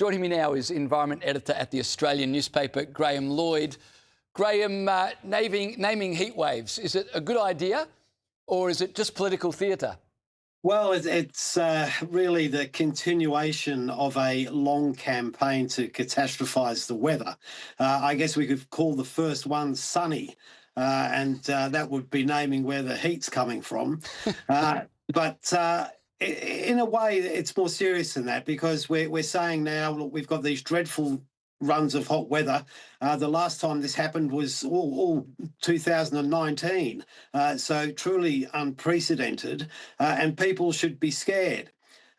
Joining me now is Environment Editor at the Australian newspaper, Graham Lloyd. Graham, naming heat waves, is it a good idea or is it just political theatre? Well, it's really the continuation of a long campaign to catastrophise the weather. I guess we could call the first one sunny, and that would be naming where the heat's coming from. But in a way, it's more serious than that, because we're saying now, look, we've got these dreadful runs of hot weather. The last time this happened was all 2019, so truly unprecedented, and people should be scared.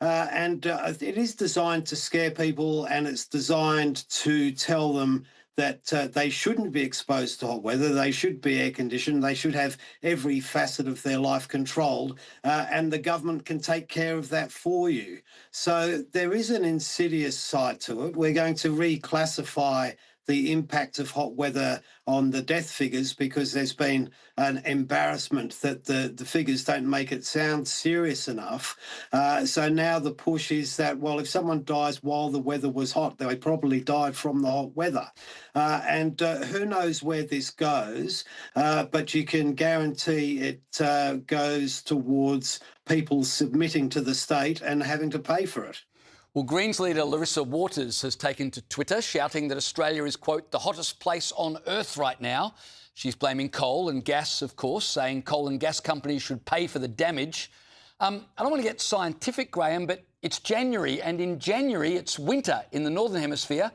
It is designed to scare people, and it's designed to tell them that they shouldn't be exposed to hot weather. They should be air conditioned. They should have every facet of their life controlled, and the government can take care of that for you. So there is an insidious side to it. We're going to reclassify the impact of hot weather on the death figures, because there's been an embarrassment that the figures don't make it sound serious enough. So now the push is that, well, if someone dies while the weather was hot, they probably died from the hot weather. Who knows where this goes, but you can guarantee it goes towards people submitting to the state and having to pay for it. Well, Greens leader Larissa Waters has taken to Twitter shouting that Australia is, quote, the hottest place on earth right now. She's blaming coal and gas, of course, saying coal and gas companies should pay for the damage. I don't want to get scientific, Graham, but it's January, and in January it's winter in the Northern Hemisphere.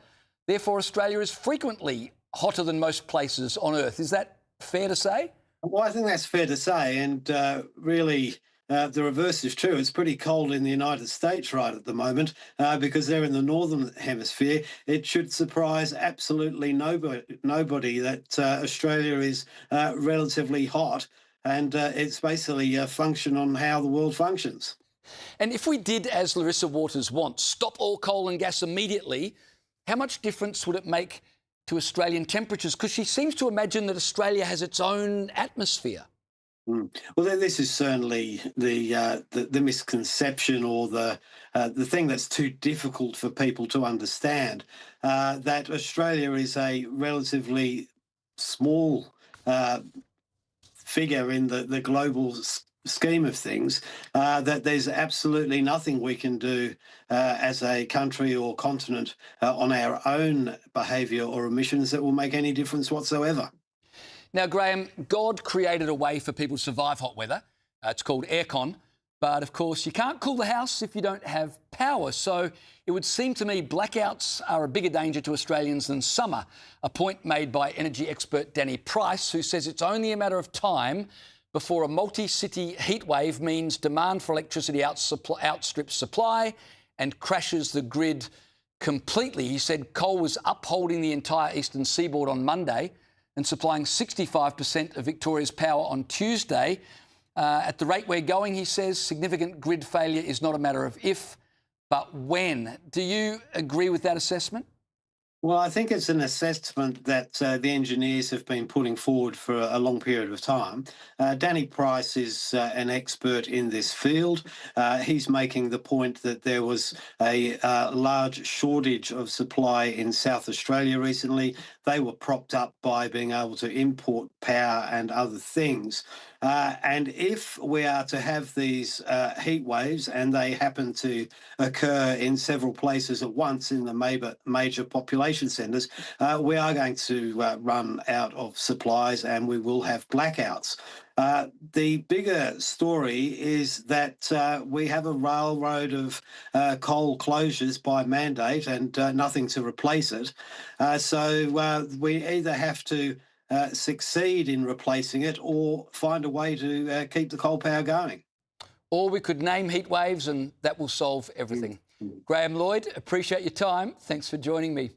Therefore, Australia is frequently hotter than most places on earth. Is that fair to say? Well, I think that's fair to say, and really the reverse is true. It's pretty cold in the United States right at the moment, because they're in the Northern Hemisphere. It should surprise absolutely nobody that Australia is relatively hot, and it's basically a function on how the world functions. And if we did, as Larissa Waters wants, stop all coal and gas immediately, how much difference would it make to Australian temperatures? Because she seems to imagine that Australia has its own atmosphere. Well, this is certainly the misconception, or the thing that's too difficult for people to understand, that Australia is a relatively small figure in the global scheme of things, that there's absolutely nothing we can do as a country or continent on our own behaviour or emissions that will make any difference whatsoever. Now, Graham, God created a way for people to survive hot weather. It's called aircon. But, of course, you can't cool the house if you don't have power. So it would seem to me blackouts are a bigger danger to Australians than summer, a point made by energy expert Danny Price, who says it's only a matter of time before a multi-city heat wave means demand for electricity outstrips supply and crashes the grid completely. He said coal was upholding the entire eastern seaboard on Monday and supplying 65% of Victoria's power on Tuesday. At the rate we're going, he says, significant grid failure is not a matter of if, but when. Do you agree with that assessment? Well, I think it's an assessment that the engineers have been putting forward for a long period of time. Danny Price is an expert in this field. He's making the point that there was a large shortage of supply in South Australia recently. They were propped up by being able to import power and other things. And if we are to have these heat waves, and they happen to occur in several places at once in the major population centres, we are going to run out of supplies, and we will have blackouts. The bigger story is that we have a railroad of coal closures by mandate and nothing to replace it. So we either have to succeed in replacing it or find a way to keep the coal power going. Or we could name heat waves and that will solve everything. Graham Lloyd, appreciate your time. Thanks for joining me.